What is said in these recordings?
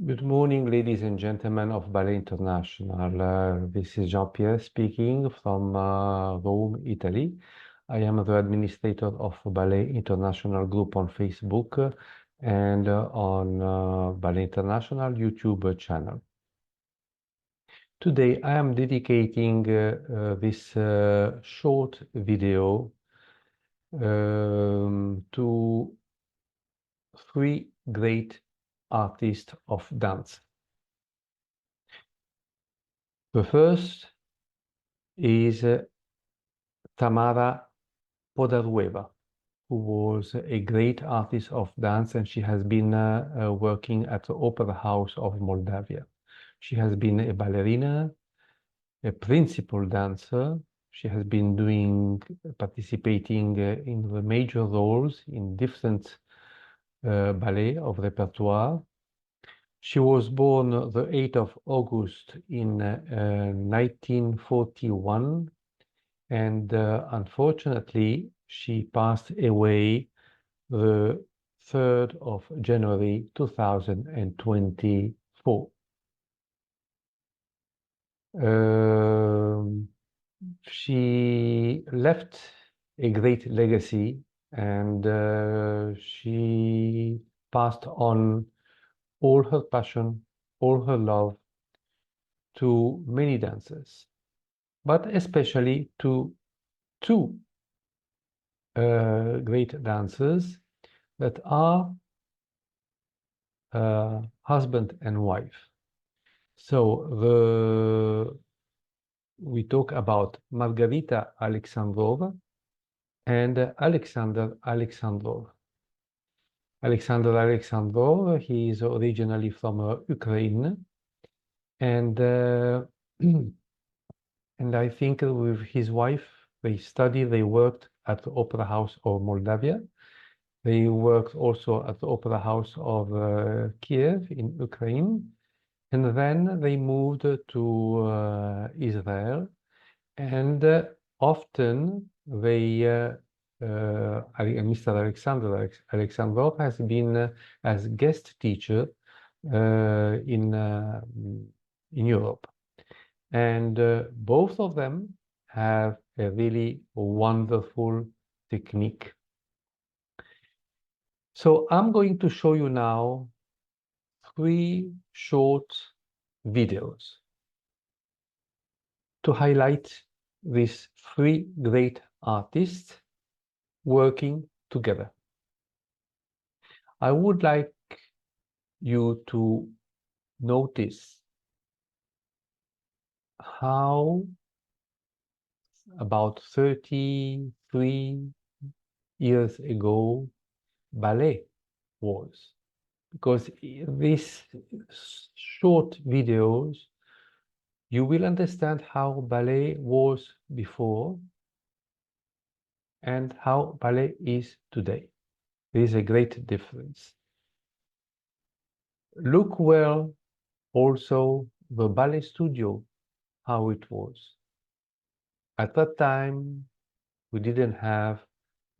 Good morning, ladies and gentlemen of Ballet International. This is Jean-Pierre speaking from Rome, Italy. I am the administrator of Ballet International group on Facebook and on Ballet International YouTube channel. Today, I am dedicating this short video to three great artists of dance. The first is Tamara Podarueva, who was a great artist of dance, and she has been working at the Opera House of Moldavia. She has been a ballerina, a principal dancer. She has been participating in the major roles in different ballet of repertoire. She was born the 8th of August in 1941, and unfortunately, she passed away the 3rd of January 2024. She left a great legacy, and she passed on all her passion, all her love to many dancers, but especially to two great dancers that are husband and wife. So we talk about Margarita Alexandrova and Alexander Alexandrov. Alexander Alexandrov, he is originally from Ukraine, and and I think with his wife, they worked at the Opera House of Moldavia. They worked also at the Opera House of Kiev in Ukraine. And then they moved to Israel. And often Mr. Alexander Alexandrov has been as guest teacher in Europe. And both of them have a really wonderful technique. So I'm going to show you now three short videos to highlight these three great artists working together. I would like you to notice how about 33 years ago ballet was, because these short videos you will understand how ballet was before and how ballet is today. There is a great difference. Look well also the ballet studio, how it was. At that time, we didn't have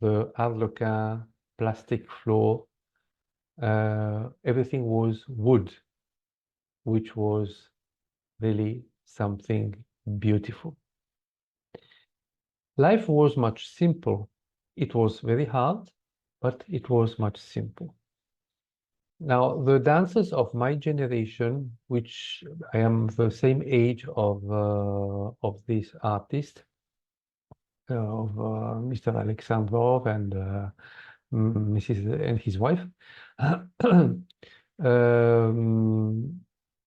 the Arlequin plastic floor. Everything was wood, which was really something beautiful. Life was much simple. It was very hard, but it was much simple. Now, the dancers of my generation, which I am the same age of this artist, of Mr. Alexandrov and Mrs. and his wife,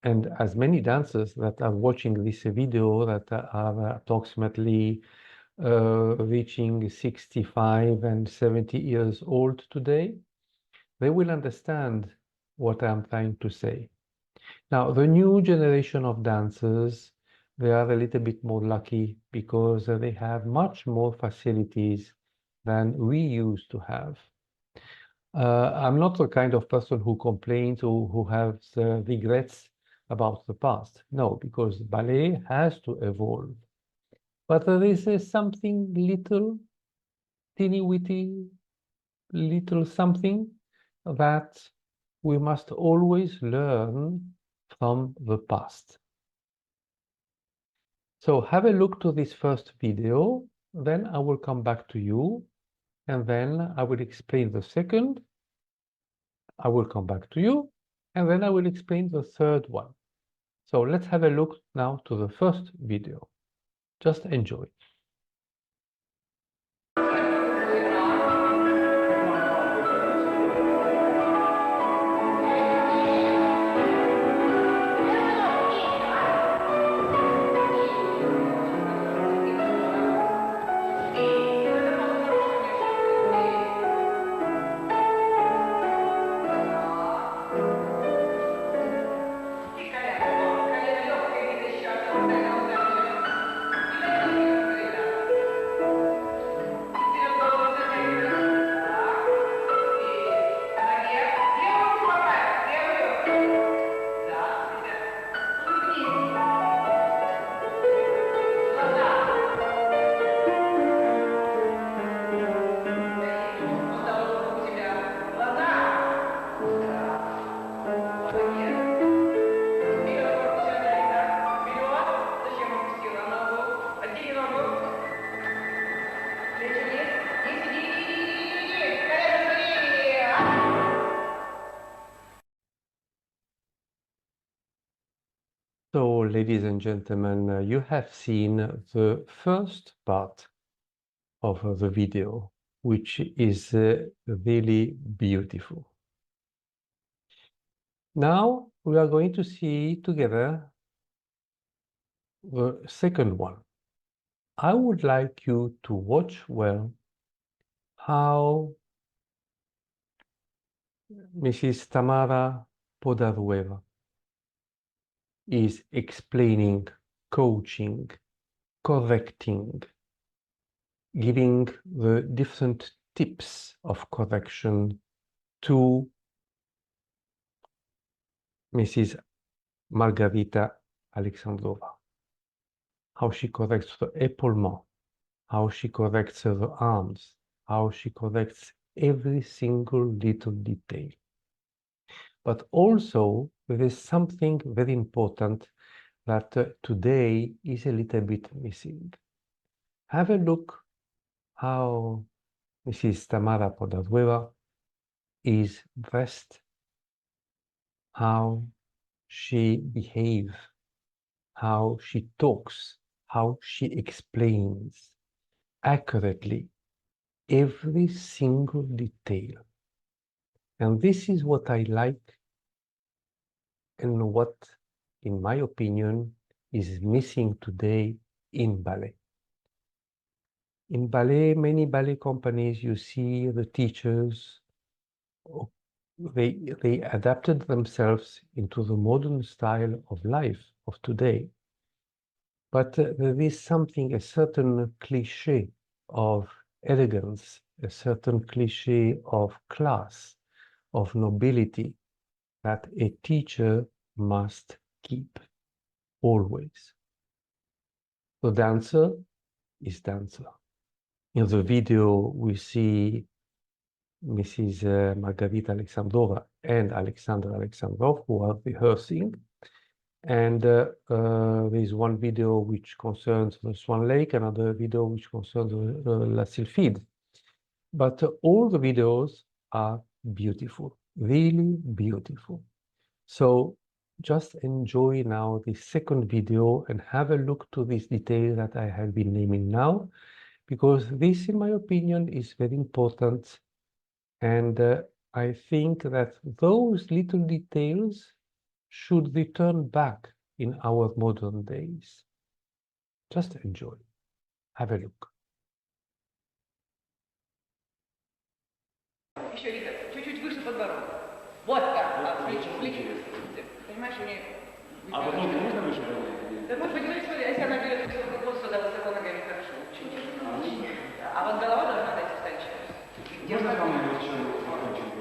and as many dancers that are watching this video that are approximately reaching 65 and 70 years old today, they will understand what I'm trying to say. Now, the new generation of dancers, they are a little bit more lucky because they have much more facilities than we used to have. I'm not the kind of person who complains or who has regrets about the past. No, because ballet has to evolve. But there is something little, teeny-weeny, little something that we must always learn from the past. So have a look to this first video, then I will come back to you, and then I will explain the second. I will come back to you, and then I will explain the third one. So let's have a look now to the first video. Just enjoy. So, ladies and gentlemen, you have seen the first part of the video, which is really beautiful. Now we are going to see together the second one. I would like you to watch well how Mrs. Tamara Podarueva is explaining, coaching, correcting, giving the different tips of correction to Mrs. Margarita Alexandrova. How she corrects the épaulement, how she corrects the arms, how she corrects every single little detail. But also, there is something very important that today is a little bit missing. Have a look how Mrs. Tamara Podarueva is dressed, how she behaves, how she talks, how she explains accurately every single detail. And this is what I like and what, in my opinion, is missing today in ballet. In ballet, many ballet companies, you see the teachers, they adapted themselves into the modern style of life of today. But there is something, a certain cliche of elegance, a certain cliche of class, of nobility that a teacher must keep always. The dancer is dancer. In the video, we see Mrs. Margarita Alexandrova and Alexander Alexandrov who are rehearsing. And there is one video which concerns the Swan Lake, another video which concerns La Sylphide. But all the videos are beautiful, really beautiful. So just enjoy now the second video and have a look to this detail that I have been naming now, because this, in my opinion, is very important. And I think that those little details should return back in our modern days. Just enjoy. Have a look. Еще, Рита, чуть-чуть выше подбородка. Вот так, плечо, плечо. Понимаешь, у нее... А вот ноги можно выше поднять? Да может быть, смотри, если она берет вот сюда высоко ногами, хорошо, чуть-чуть. А вот голова должна дать устойчивость. Можно там еще покончить?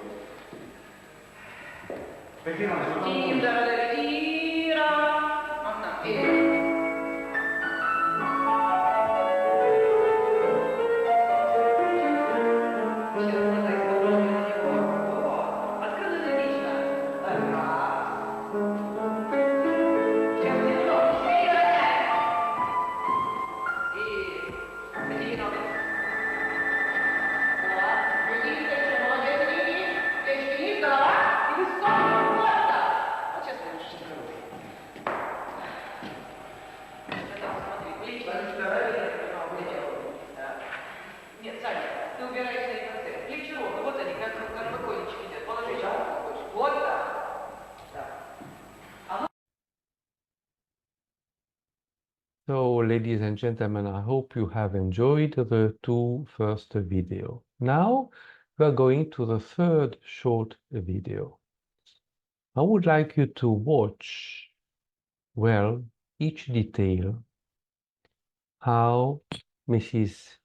ladies and gentlemen, I hope you have enjoyed the two first video. Now we are going to the third short video. I would like you to watch well each detail, how Mrs.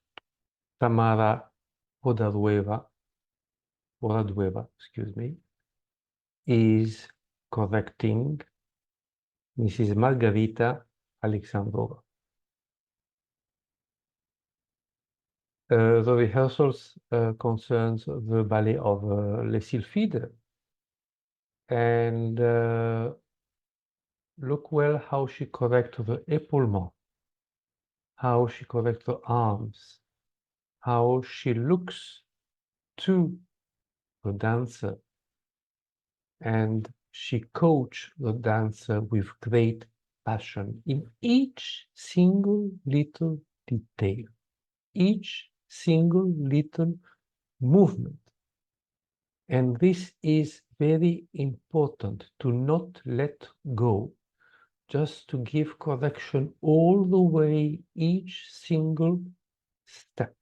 Tamara Podarueva, excuse me, is correcting Mrs. Margarita Alexandrova. The rehearsals concerns the ballet of Les Sylphides, and look well how she corrects the épaulement, how she corrects the arms, how she looks to the dancer, and she coaches the dancer with great passion in each single little detail, each single little movement. And this is very important, to not let go, just to give correction all the way, each single step.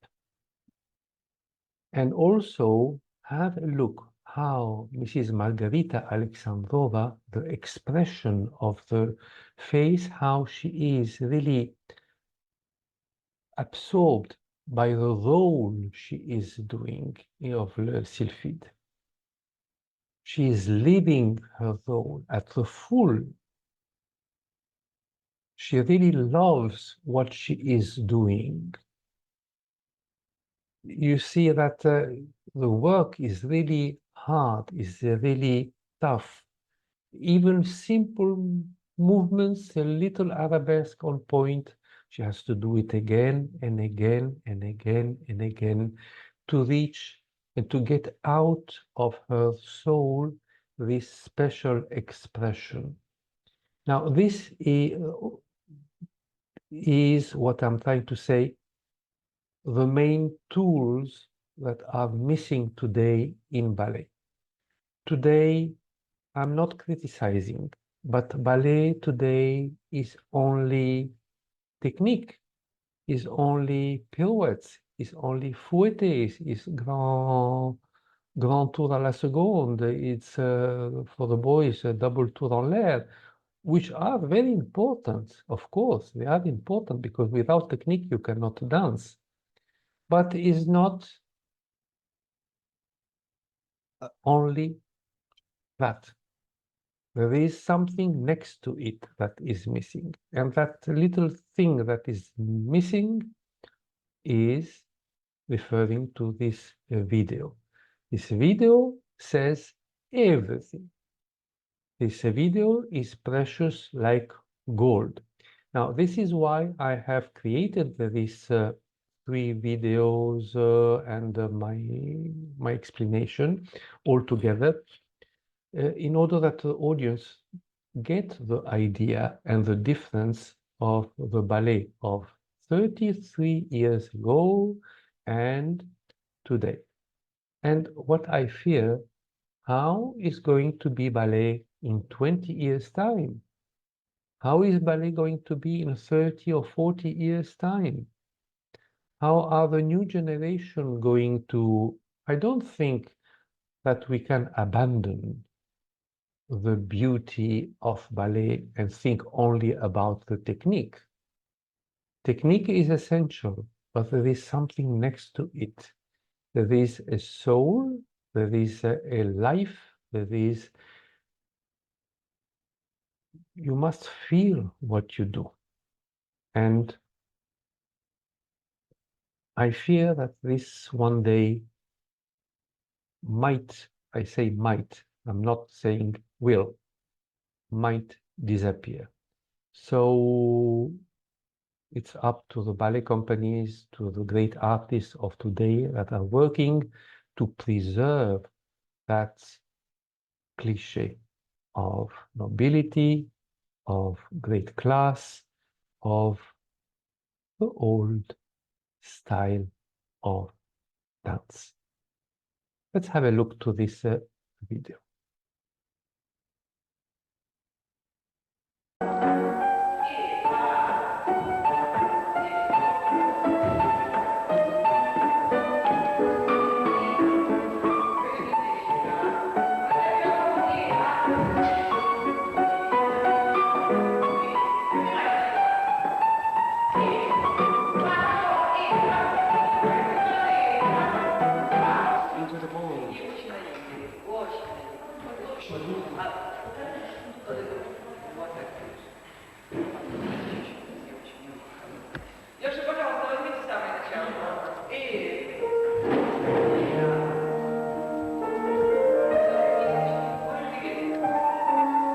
And also have a look how Mrs. Margarita Alexandrova, the expression of the face, how she is really absorbed by the role she is doing of Le Sylphide. She is living her role at the full. She really loves what she is doing. You see that the work is really hard, is really tough. Even simple movements, a little arabesque on point, she has to do it again and again and again and again to reach and to get out of her soul this special expression. Now, this is what I'm trying to say, the main tools that are missing today in ballet. Today, I'm not criticizing, but ballet today is only technique, is only pirouettes, is only fouettes, is grand tour à la seconde, it's for the boys a double tour en l'air, which are very important, of course, they are important because without technique you cannot dance, but is not only that. There is something next to it that is missing. And that little thing that is missing is referring to this video. This video says everything. This video is precious like gold. Now, this is why I have created these 3 videos and my explanation all together in order that the audience get the idea and the difference of the ballet of 33 years ago and today. And what I fear, how is going to be ballet in 20 years' time? How is ballet going to be in 30 or 40 years' time? How are the new generation going to... I don't think that we can abandon the beauty of ballet and think only about the technique. Technique is essential, but there is something next to it. There is a soul, there is a life, there is... You must feel what you do. And I fear that this one day might, I say might, I'm not saying will, might disappear. So it's up to the ballet companies, to the great artists of today that are working to preserve that cliché of nobility, of great class, of the old style of dance. Let's have a look to this video. Леша, пожалуйста, возьмите самое начало. И...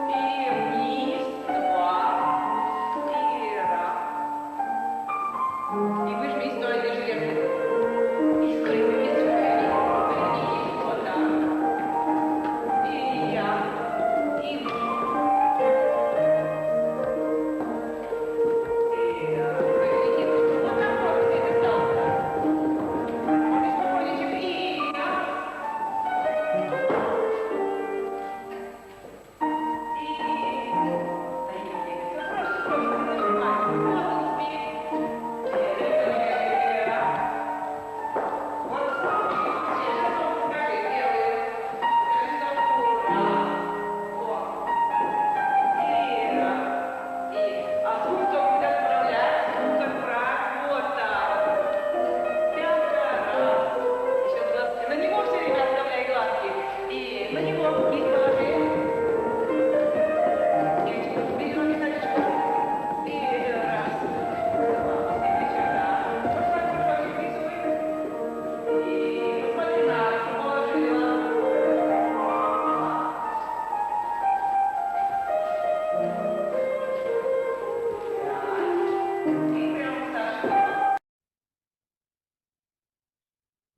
И вниз, два, и раз. И выжми из той железной. И скрипни сюда, и вот так. И я, и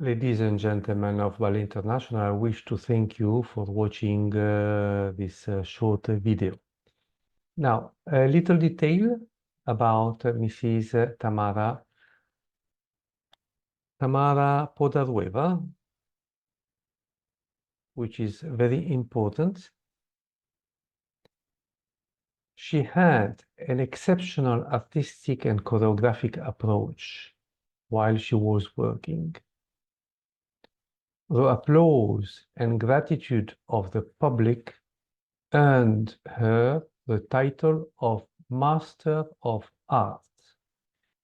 Ladies and gentlemen of Ballet International, I wish to thank you for watching this short video. Now, a little detail about Mrs. Tamara Podarueva, which is very important. She had an exceptional artistic and choreographic approach while she was working. The applause and gratitude of the public earned her the title of Master of Art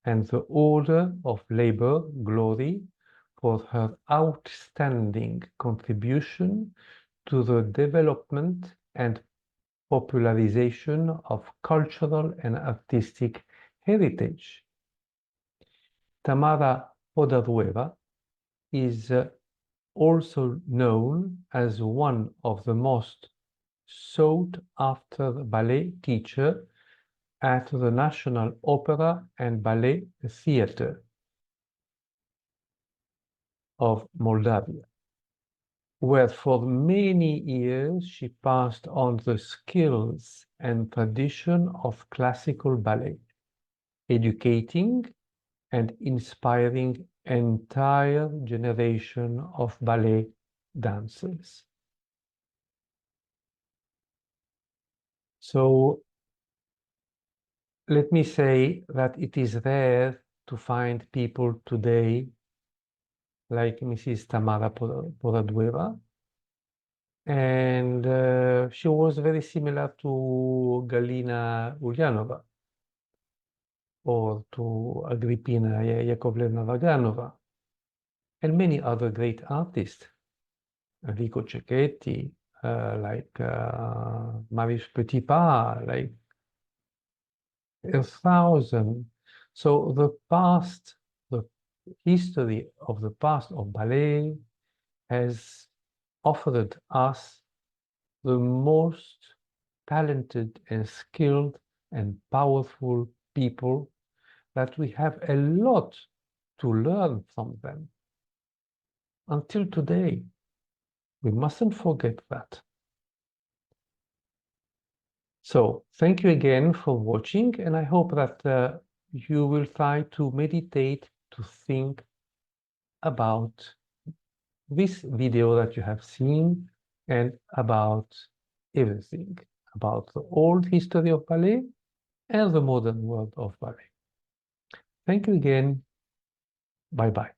and the Order of Labor Glory for her outstanding contribution to the development and popularization of cultural and artistic heritage. Tamara Podarueva is also known as one of the most sought-after ballet teacher at the National Opera and Ballet Theatre of Moldavia, where for many years she passed on the skills and tradition of classical ballet, educating and inspiring entire generation of ballet dancers. So let me say that it is rare to find people today like Mrs. Tamara Podarueva, and she was very similar to Galina Ulyanova or to Agrippina Yakovlevna Vaganova, and many other great artists, Enrico Cecchetti, like Marius Petipa, like 1,000. So the past, the history of the past of ballet has offered us the most talented and skilled and powerful people that we have a lot to learn from them. Until today, we mustn't forget that. So thank you again for watching, and I hope that you will try to meditate, to think about this video that you have seen and about everything, about the old history of ballet and the modern world of ballet. Thank you again. Bye-bye.